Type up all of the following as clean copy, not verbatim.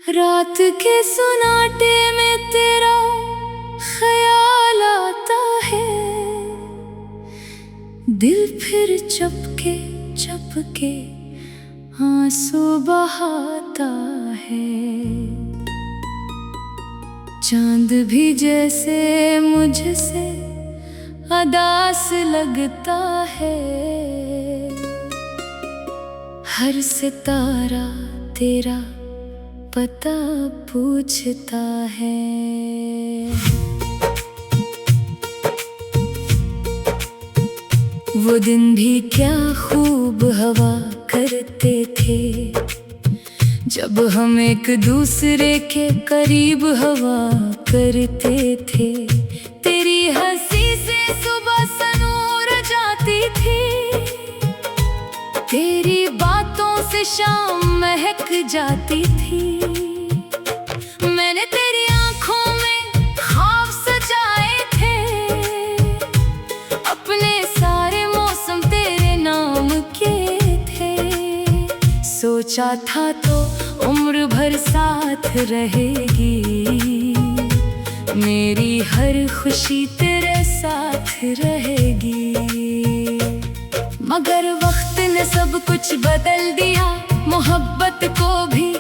रात के सुनाटे में तेरा ख्याल आता है, दिल फिर चपके चपके आंसू बहाता है। चांद भी जैसे मुझसे अदास लगता है, हर सितारा तेरा पता पूछता है। वो दिन भी क्या खूब हवा करते थे, जब हम एक दूसरे के करीब हवा करते थे। तेरी हंसी से सुबह सनूर जाती थी, तेरी बातों से शाम महक जाती थी। मैंने तेरी आंखों में ख्वाब सजाए थे, अपने सारे मौसम तेरे नाम के थे। सोचा था तो उम्र भर साथ रहेगी, मेरी हर खुशी तेरे साथ रहेगी। मगर वक्त ने सब कुछ बदल दिया, मोहब्बत को भी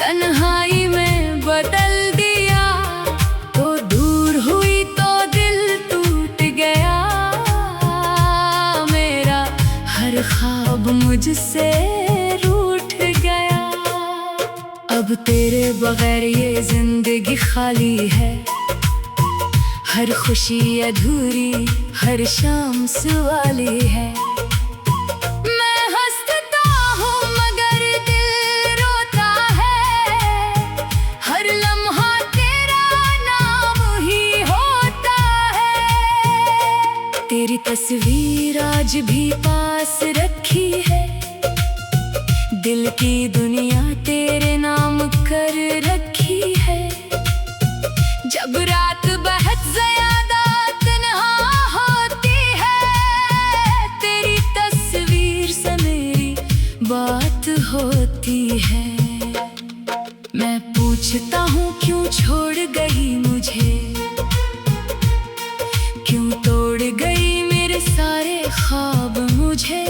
तन्हाई में बदल दिया। तो दूर हुई तो दिल टूट गया, मेरा हर ख्वाब मुझसे रूठ गया। अब तेरे बगैर ये जिंदगी खाली है, हर खुशी अधूरी, हर शाम सवाली है। तेरी तस्वीर आज भी पास रखी है, दिल की दुनिया तेरे नाम कर रखी है। जब रात बहुत ज्यादा तन्हा होती है, तेरी तस्वीर से मेरी बात होती है। मैं पूछता हूँ क्यों छोड़ गई मुझे, क्यों तोड़ गई मेरे सारे ख्वाब मुझे।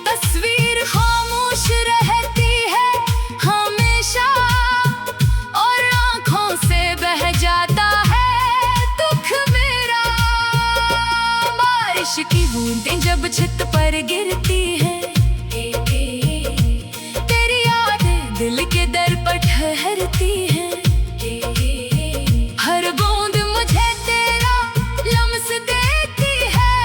तस्वीर खामोश रहती है हमेशा, और आंखों से बह जाता है दुख मेरा। बारिश की बूंदें जब छत पर गिरती हैं, तेरी यादें दिल के दर पर ठहरती हैं। हर बूंद मुझे तेरा लम्स देती है,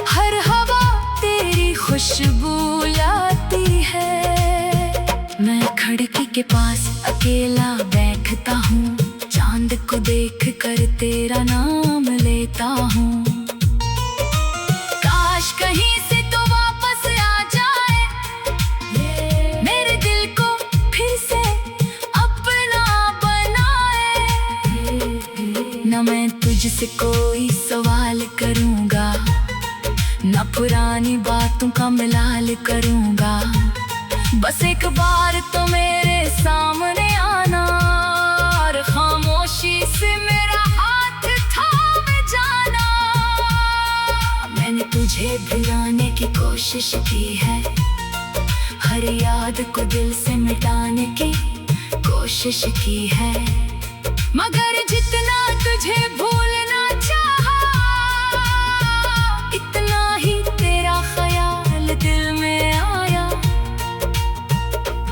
हर हवा तेरी खुशबू लाती है। मैं खिड़की के पास अकेला बैठता हूँ, चांद को देख कर तेरा नाम लेता हूँ। काश कहीं से तो वापस आ जाए, मेरे दिल को फिर से अपना बनाए। न मैं तुझसे कोई सवाल करूँगा, न पुरानी बातों का मिलाल करूँगा। बस एक बार तो मेरे सामने आना, और खामोशी से मेरा हाथ थाम जाना। मैंने तुझे भुलाने की कोशिश की है, हर याद को दिल से मिटाने की कोशिश की है। मगर जितना तुझे भूलना चाहा, इतना ही तेरा ख्याल दिल में आया।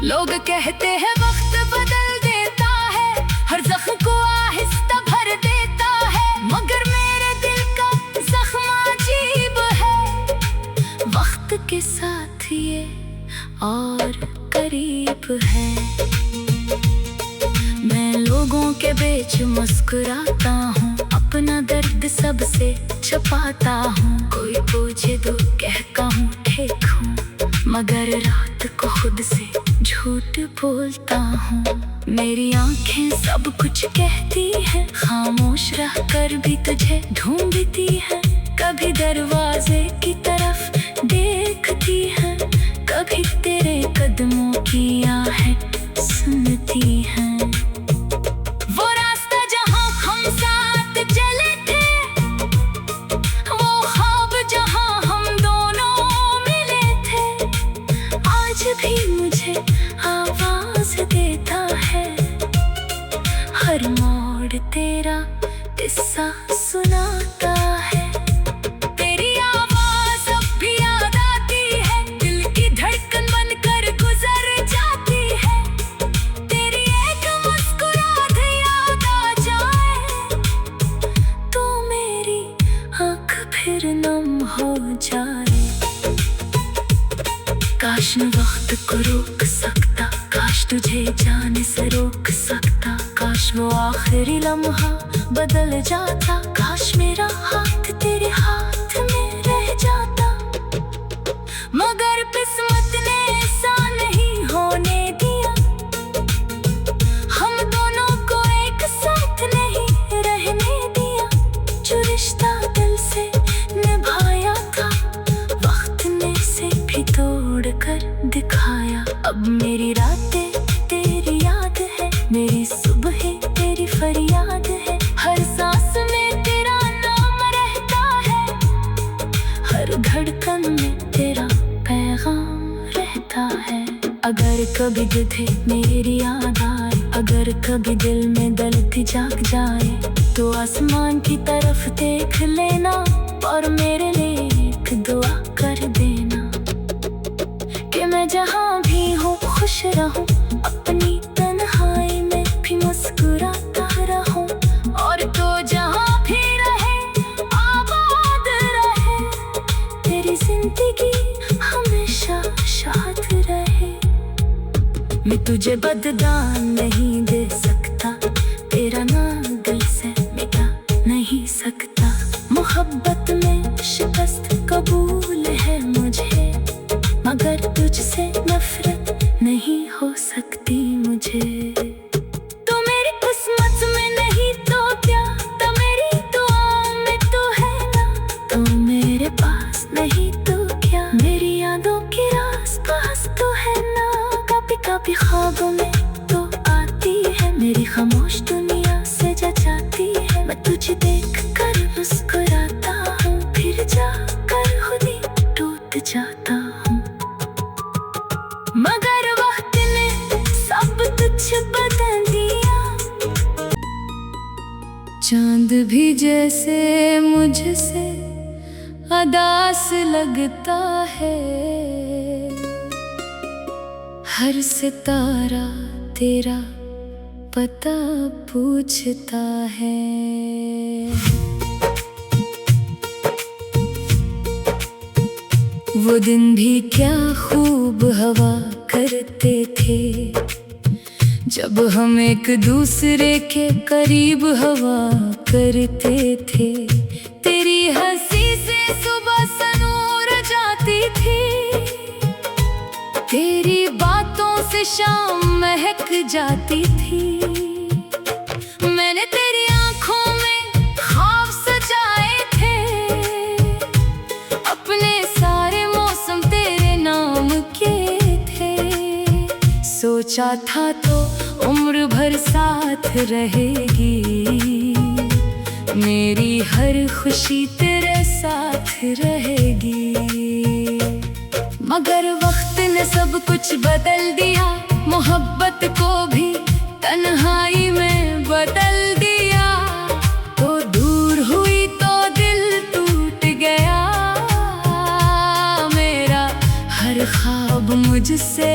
लोग कहते हैं वक्त बदल देता है, हर जख्म को आहिस्ता भर देता है। मगर मेरे दिल का जख्म अजीब है, वक्त के साथ ये और करीब है। मैं लोगों के बीच मुस्कुराता हूँ, अपना दर्द सबसे छुपाता हूँ। कोई पूछे तो कहता हूँ ठीक हूँ, मगर रात को खुद से झूठ बोलता हूँ। मेरी आंखें सब कुछ कहती हैं, खामोश रह कर भी तुझे ढूंढती हैं। कभी दरवाजे की तरफ देखती हैं, कभी तेरे कदमों की आहें सुनती हैं। वो रास्ता जहाँ हम साथ चले थे, वो ख्वाब जहाँ हम दोनों मिले थे, आज भी मुझे आवाज देता है। हर मोड़ तेरा किस्सा सुनाता है। तेरी आवाज अब भी याद आती है, दिल की धड़कन बनकर गुजर जाती है। तेरी एक मुस्कुराहट याद आ जाए तो मेरी आँख फिर नम हो जाए। काश न वक्त को रोक सकता, काश तुझे जाने से रोक सकता। काश वो आखिरी लम्हा बदल जाता, काश मेरा हाथ तेरे हाथ में रह जाता। मगर किस्मत ने ऐसा नहीं होने दिया, हम दोनों को एक साथ नहीं रहने दिया। जो रिश्ता दिल से निभाया था, वक्त ने से भी तोड़ कर दिखाया। अब मेरी रातें तेरी याद है, मेरी सुबहें तेरी फरियाद है। हर सांस में तेरा नाम रहता है, हर धड़कन में तेरा पैगाम रहता है। अगर कभी तुझे मेरी याद आए, अगर कभी दिल में दर्द जाग जाए, तो आसमान की तरफ देख लेना और मेरे लिए एक दुआ कर देना कि मैं जहाँ भी हूँ खुश रहूँ, अपनी तन्हाई में भी मुस्कुराता रहूँ। और तो जहाँ भी रहे आबाद रहे, तेरी जिंदगी हमेशा शाद रहे। मैं तुझे बददान नहीं दे सकता, तेरा नाम दिल से मिटा नहीं सकता। मोहब्बत में शिकस्त कबूल है मुझे, मगर तुझसे नफरत नहीं हो सकती मुझे। तो मेरी किस्मत में नहीं तो क्या, तो मेरी दुआ में तो है ना। तो मेरे पास नहीं तो क्या, मेरी यादों के आस पास तो है ना। कभी कभी ख्वाबों में तो आती है, मेरी खामोश दुनिया से जाती है। मैं तुझे देख कर मुस्कुराता हूँ, फिर जाकर खुद ही टूट जाता हूँ। मगर वक्त ने सब कुछ बदल दिया। चांद भी जैसे मुझसे अदास लगता है, हर सितारा तेरा पता पूछता है। वो दिन भी क्या खूब हवा करते थे, जब हम एक दूसरे के करीब हवा करते थे। तेरी हंसी से सुबह सनूर जाती थी, तेरी बातों से शाम महक जाती थी। मैंने तेरी आंखों में ख्वाब सजाए थे, अपने सारे मौसम तेरे नाम के थे। सोचा था तो उम्र भर साथ रहेगी, मेरी हर खुशी तेरे साथ रहेगी। मगर वक्त ने सब कुछ बदल दिया, मोहब्बत को भी तन्हाई में बदल दिया। तो दूर हुई तो दिल टूट गया, मेरा हर ख्वाब मुझसे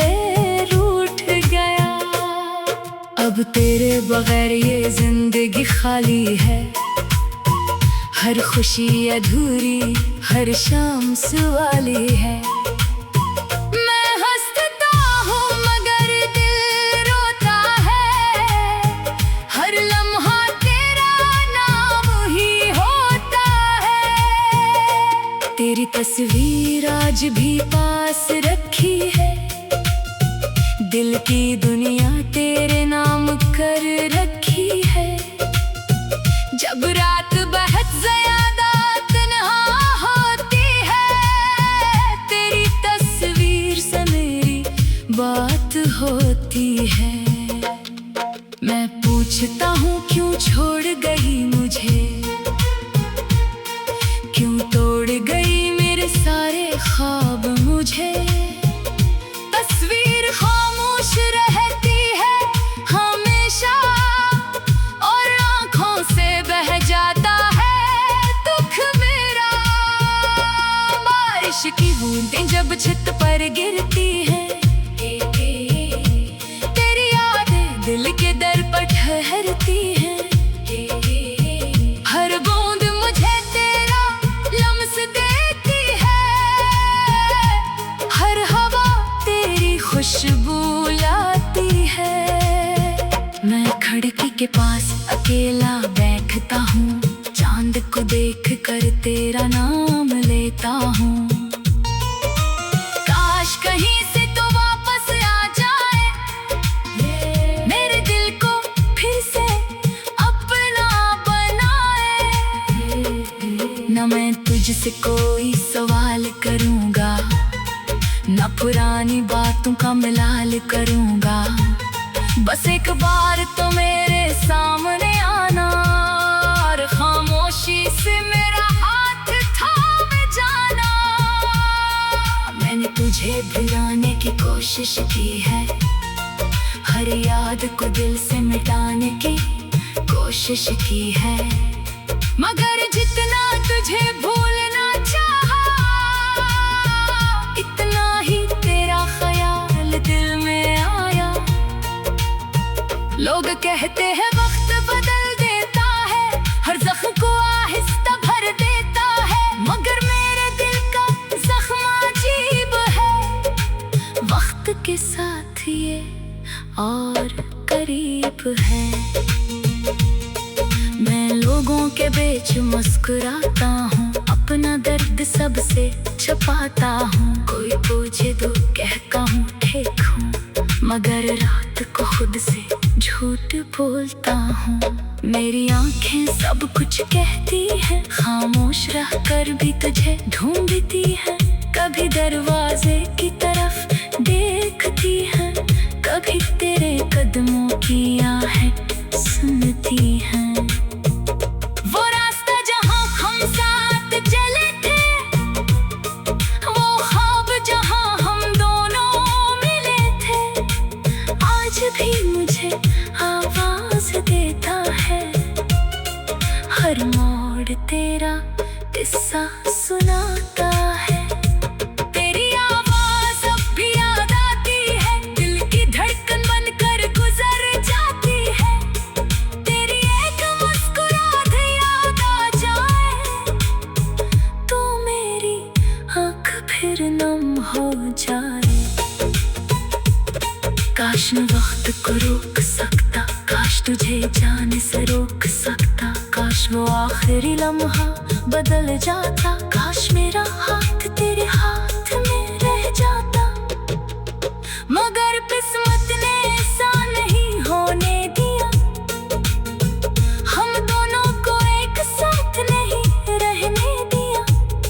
रूठ गया। अब तेरे बगैर ये जिंदगी खाली है, हर खुशी अधूरी, हर शाम सवाली है। मैं हंसता हूँ मगर दिल रोता है, हर लम्हा तेरा नाम ही होता है। तेरी तस्वीर आज भी पास रखी है, दिल की दुनिया तेरे नाम बूंदें जब छत पर गिरती है, तेरी यादें दिल के दर पर ठहरती है। हर बूंद मुझे तेरा लम्स देती है, हर हवा तेरी खुशबू लाती है। मैं खिड़की के पास अकेला बैठता हूँ, चांद को देख कर तेरा नाम लेता हूँ। काश कहीं से तो वापस आ जाए, मेरे दिल को फिर से अपना बनाए। न मैं तुझसे कोई सवाल करूँगा, न पुरानी बातों का मिलाल करूँगा। बस एक बार तो मेरे सामने आना और खामोशी से मेरा हाथ थाम जाना। मैंने तुझे भुलाने की कोशिश की है, हर याद को दिल से मिटाने की कोशिश की है। मगर जितना तुझे भूलना चाहा, इतना ही तेरा ख्याल दिल में आया। लोग कहते हैं वक्त बदल देता है, हर जख्म को आहिस्ता भर देता है। मगर मेरे दिल का जख्म अजीब है, वक्त के साथ ये और करीब है। मैं लोगों के बीच मुस्कुराता हूँ, अपना दर्द सबसे छुपाता हूँ। कोई पूछे तो कहता हूँ ठीक हूँ, मगर रात को खुद से झूठ बोलता हूँ। मेरी आंखें सब कुछ कहती हैं, खामोश रहकर भी तुझे ढूंढती है। कभी दरवाजे की तरफ देखती है, कभी तेरे कदमों की आहें सुनती है। वो रास्ता जहाँ हम साथ चले थे, वो ख्वाब जहाँ हम दोनों मिले थे, आज भी मुझे आवाज देता है। हर मोड़ तेरा किस्सा सुनाता है, तेरी आवाज अब भी याद आती है, दिल की धड़कन बनकर गुजर जाती है। तेरी एक मुस्कुराहट याद आ जाए, तो मेरी आँख फिर नम हो जाए। काश मैं वक्त को रोक सकता, काश तुझे जाने से रोक सकता। काश वो आखिरी लम्हा बदल जाता, काश मेरा हाथ तेरे हाथ में रह जाता। मगर किस्मत ने ऐसा नहीं होने दिया, हम दोनों को एक साथ नहीं रहने दिया।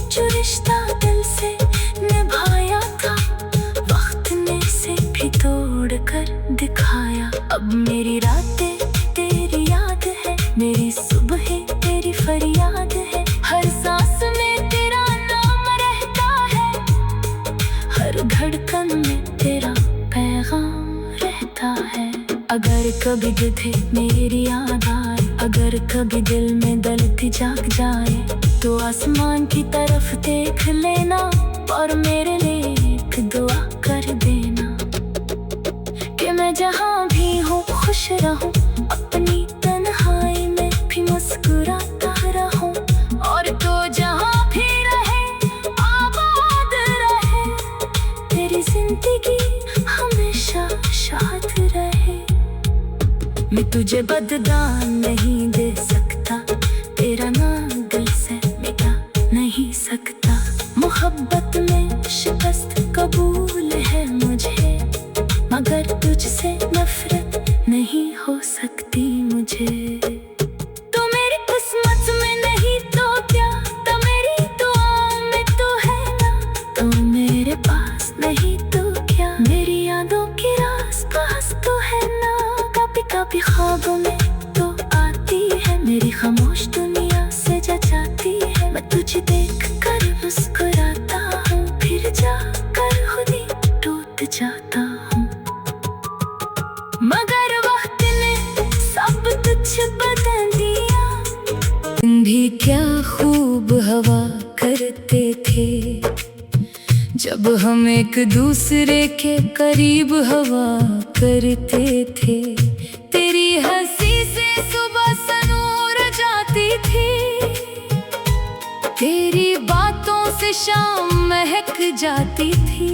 जो रिश्ता दिल से निभाया था, वक्त ने से भी तोड़ कर दिखाया। अब मेरी रातें तेरी याद है, मेरी सुबहें तेरी फरियाद है। हर सांस में तेरा नाम रहता है, हर धड़कन में तेरा पैगाम रहता है। अगर कभी तुझे मेरी याद आए, अगर कभी दिल में दर्द जाग जाए, तो आसमान की तरफ देख लेना और मेरे लिए एक दुआ कर देना कि मैं जहाँ भी हूँ खुश रहूँ, अपनी तन्हाई में भी मुस्कुराता रहूँ। और तो जहाँ भी रहे आबाद रहे, तेरी जिंदगी हमेशा शाद रहे। मैं तुझे बददान नहीं दे सकता, तेरा नाम दिल से मिटा नहीं सकता। मोहब्बत में शिकस्त कबूल है मुझे, मगर तुझसे नफरत नहीं हो सकती मुझे। तो मेरी किस्मत में नहीं तो क्या, तो मेरी दुआ में तो है ना। तो मेरे पास नहीं तो क्या, मेरी यादों के आस पास तो है ना। कभी कभी ख्वाबों में तो आती जब हम एक दूसरे के करीब हवा करते थे, तेरी हंसी से सुबह सनूर जाती थी, तेरी बातों से शाम महक जाती थी।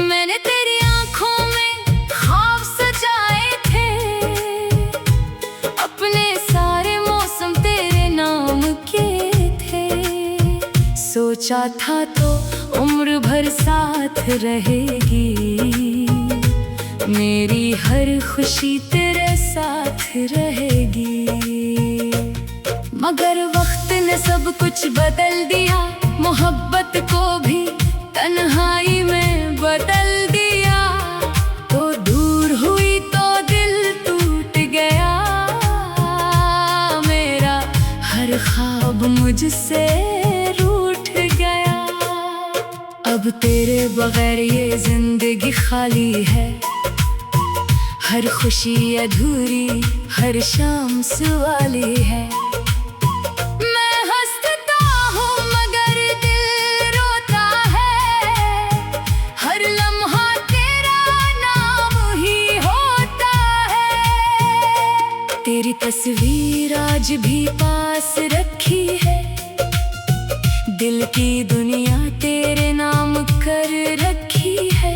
मैंने तेरी आंखों में ख्वाब सजाए थे, अपने सारे मौसम तेरे नाम के थे। सोचा था तो उम्र भर साथ रहेगी, मेरी हर खुशी तेरे साथ रहेगी। मगर वक्त ने सब कुछ बदल दिया, मोहब्बत को भी तन्हाई में बदल दिया। तो दूर हुई तो दिल टूट गया, मेरा हर ख्वाब मुझसे रूठ गया। अब तेरे बगैर ये जिंदगी खाली है, हर खुशी अधूरी, हर शाम सवाली है। मैं हंसता हूँ मगर दिल रोता है, हर लम्हा तेरा नाम ही होता है। तेरी तस्वीर आज भी पास रखी है, दिल की दुनिया तेरे नाम कर रखी है।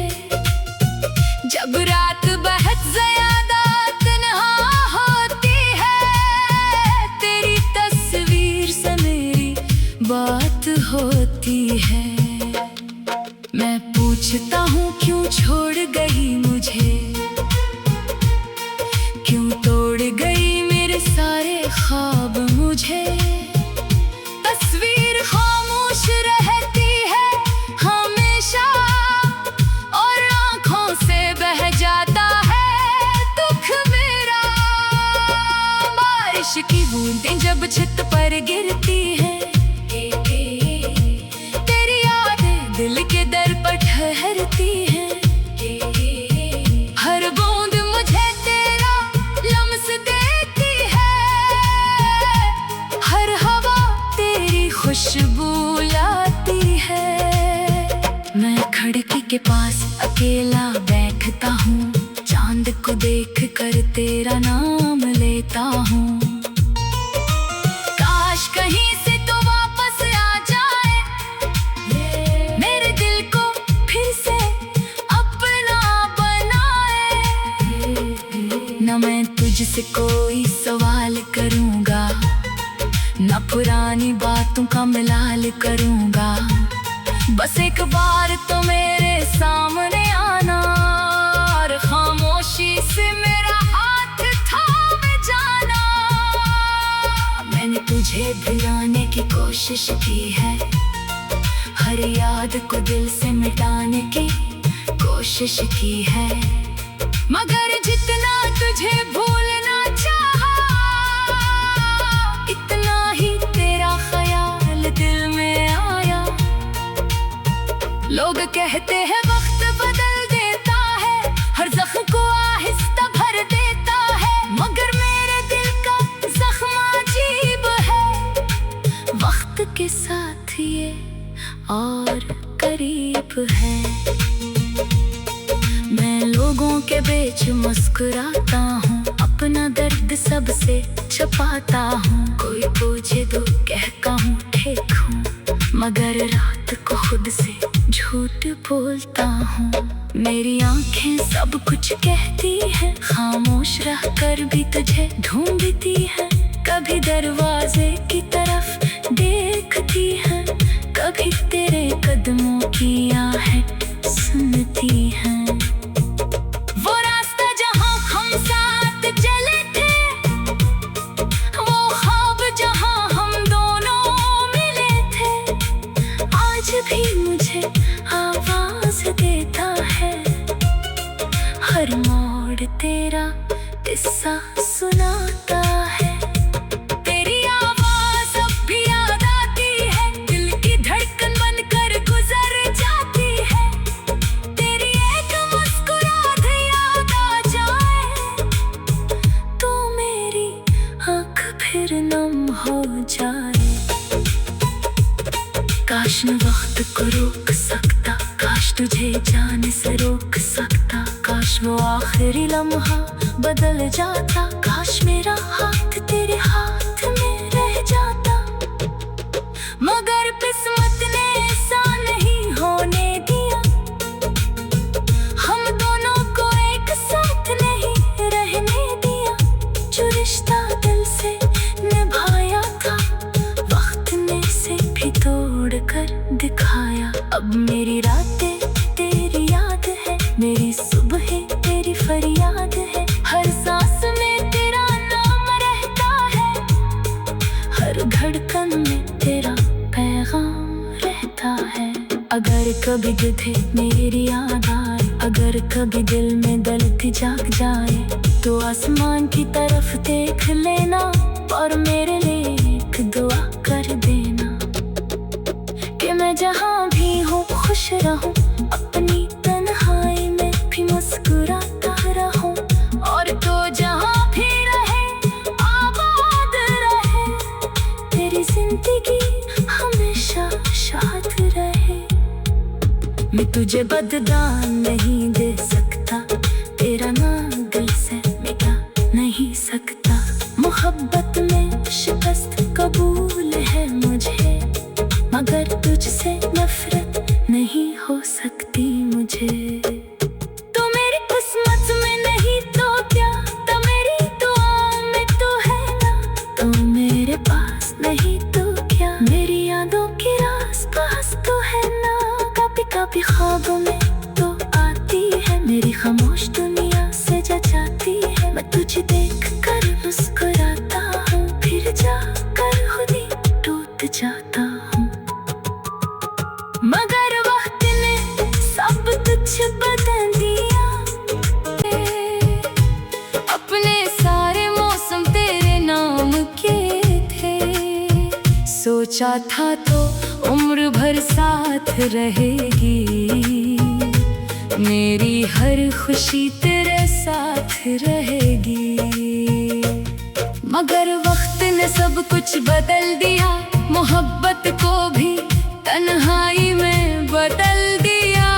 जब रात बहुत ज्यादा तन्हा होती है, तेरी तस्वीर से मेरी बात होती है। मैं पूछता हूँ क्यों छोड़ गई मुझे, क्यों तोड़ गई मेरे सारे ख्वाब मुझे। तस्वीर खामोश रहती है हमेशा, और आंखों से बह जाता है दुख मेरा। बारिश की बूंदें जब छत पर गिरती हैं, तेरी यादें दिल के दर पर ठहरती हैं। हर बूंद मुझे तेरा लम्स देती है, हर हवा तेरी खुशबू लाती है। मैं खिड़की के पास अकेला बैठता हूँ, चांद को देख कर तेरा नाम लेता हूँ। काश कहीं से तो वापस आ जाए, मेरे दिल को फिर से अपना बनाए। न मैं तुझसे कोई सवाल करूँगा, न पुरानी बातों का मिलाल करूँगा। बस एक बार तो मेरे सामने आना, और खामोशी से मेरा हाथ थाम जाना। मैंने तुझे भुलाने की कोशिश की है, हर याद को दिल से मिटाने की कोशिश की है। मगर जितना तुझे भूलना चाहा, इतना ही तेरा ख्याल दिल में आया। लोग कहते हैं वक्त बदल देता है, हर जख्म को आहिस्ता भर देता है। मगर मेरे दिल का जख्म अजीब है, वक्त के साथ ये और करीब है। मैं लोगों के बीच मुस्कुराता हूँ, अपना दर्द सबसे छुपाता हूँ। कोई पूछे तो कहता हूँ ठीक हूँ, मगर रात को खुद से झूठ बोलता हूँ। मेरी आंखें सब कुछ कहती हैं, खामोश रह कर भी तुझे ढूंढती हैं। कभी दरवाजे की तरफ देखती हैं, कभी तेरे कदमों की आहें सुनती हैं। वो रास्ता जहाँ हम साथ चले थे, वो ख्वाब जहाँ हम दोनों मिले थे, आज भी मुझे आवाज देता है। हर मोड़ तेरा किस्सा सुनाता है। तेरी आवाज अब भी याद आती है, दिल की धड़कन बनकर गुजर जाती है। तेरी एक मुस्कुराहट याद आ जाए, तो मेरी आँख फिर नम हो जाए। काश मैं वक्त को रोक सकता, काश तुझे जाने से रोक सकता, काश वो आखिरी लम्हा बदल जाता, काश मेरा हाथ तेरे हाथ में रह जाता। मगर किस्मत ने ऐसा नहीं होने दिया, हम दोनों को एक साथ नहीं रहने दिया। जो रिश्ता दिल से निभाया था, वक्त ने से भी तोड़ कर दिखाया। अब मेरी रातें तेरी याद है, मेरी सुबहें तेरी फरियाद है, हर सांस में तेरा नाम रहता है, हर धड़कन में तेरा पैगाम रहता है। अगर कभी तुझे मेरी याद आए, अगर कभी दिल में दर्द जाग जाए, तो आसमान की तरफ देख लेना और मेरे लिए एक दुआ कर देना कि मैं जहाँ भी हूँ खुश रहूँ, अपनी तन्हाई में भी मुस्कुराता रहूँ, और तो जहाँ भी रहे आबाद रहे, तेरी जिंदगी हमेशा शाद रहे। मैं तुझे बददान नहीं दे सकता, तेरा नाम दिल से मिटा नहीं सकता। मोहब्बत में शिकस्त कबूल है मुझे, मगर तुझसे नफरत नहीं हो सकती मुझे। तो मेरी किस्मत में नहीं तो क्या, तो मेरी दुआ में तो है ना, तो मेरे पास नहीं तो क्या, मेरी यादों के आस पास तो है ना। कभी कभी ख्वाबों में तो आती है, मेरी खामोश दुनिया से जाती है। मैं तुझे देख कर मुस्कुराता हूँ, फिर जाकर खुद ही टूट जाता हूँ। मगर वक्त ने सब कुछ बदल दिया, अपने सारे मौसम तेरे नाम के थे। सोचा था तो उम्र भर साथ रहेगी, मेरी हर खुशी तेरे साथ रहेगी। मगर वक्त ने सब कुछ बदल दिया, मोहब्बत को भी तन्हाई में बदल दिया।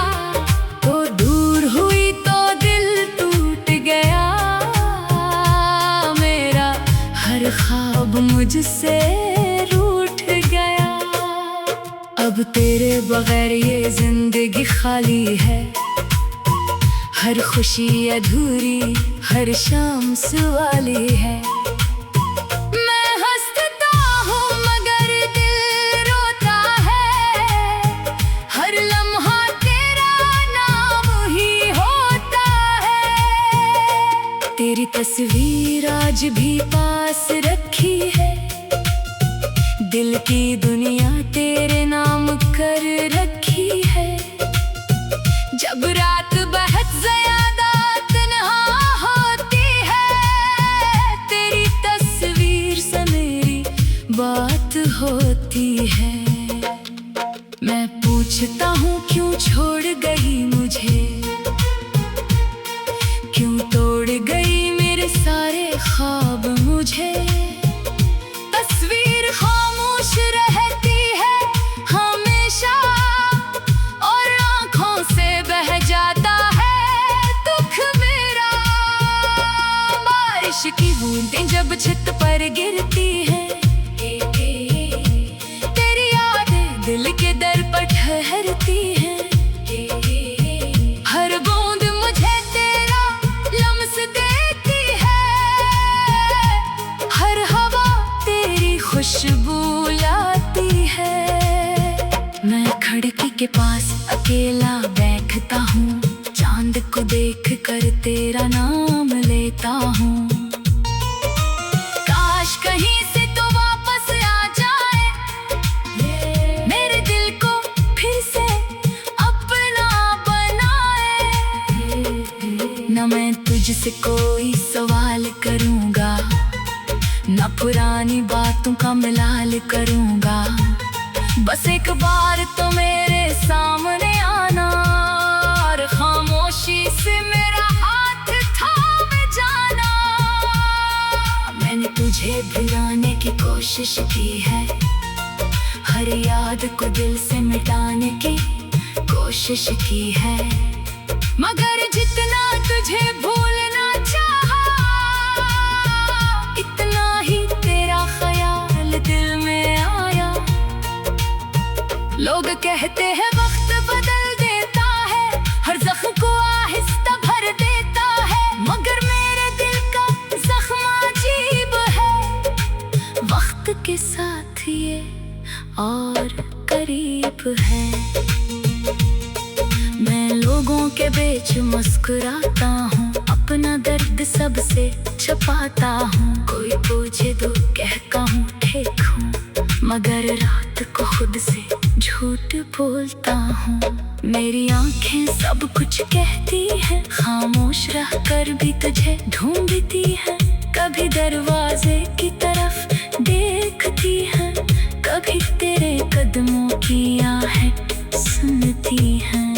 तो दूर हुई तो दिल टूट गया, मेरा हर ख्वाब मुझसे रूठ गया। अब तेरे बगैर ये जिंदगी खाली है, हर खुशी अधूरी, हर शाम सवाली है। मैं हंसता हूँ मगर दिल रोता है, हर लम्हा तेरा नाम ही होता है। तेरी तस्वीर आज भी पास रखी है, दिल की दुनिया तेरे नाम कर रखी है। जब रात बहुत ज्यादा तन्हा होती है, तेरी तस्वीर से मेरी बात होती है। मैं पूछता हूँ क्यों छोड़ गई मुझे, क्यों तोड़ गई मेरे सारे ख्वाब मुझे। तस्वीर खामोश रहती है हमेशा, और आँखों से बह जाता है दुख मेरा। बारिश की बूंदें जब छत पर गिरती हैं, तेरी यादें दिल के दर पर ठहरती हैं। हर बूंद मुझे तेरा लम्स देती है, हर हवा तेरी खुशबू लाती है। मैं खिड़की के पास अकेला बैठता हूँ, चांद को देख कर तेरा नाम लेता हूँ। काश कहीं से तो वापस आ जाए, मेरे दिल को फिर से अपना बनाए। न मैं तुझसे कोई सवाल करूँगा, न पुरानी बातों का मिलाल करूँगा। बस एक बार तो मेरे सामने आना, और खामोशी से मेरा हाथ थाम जाना। मैंने तुझे भुलाने की कोशिश की है, हर याद को दिल से मिटाने की कोशिश की है, मगर जितना तुझे भूलना चाहा, इतना ही तेरा ख्याल दिल में आया। लोग कहते हैं वक्त बदल देता है, हर जख्म को आहिस्ता भर देता है, मगर मेरे दिल का जख्म अजीब है। वक्त के साथ ये और करीब है। मैं लोगों के बीच मुस्कुराता हूँ, अपना दर्द सबसे छुपाता हूँ। कोई पूछे तो कहता हूँ ठीक हूँ, मगर रात को खुद से झूठ बोलता हूँ। मेरी आंखें सब कुछ कहती हैं, खामोश रह कर भी तुझे ढूंढती है। कभी दरवाजे की तरफ देखती है, कभी तेरे कदमों की आहें सुनती है।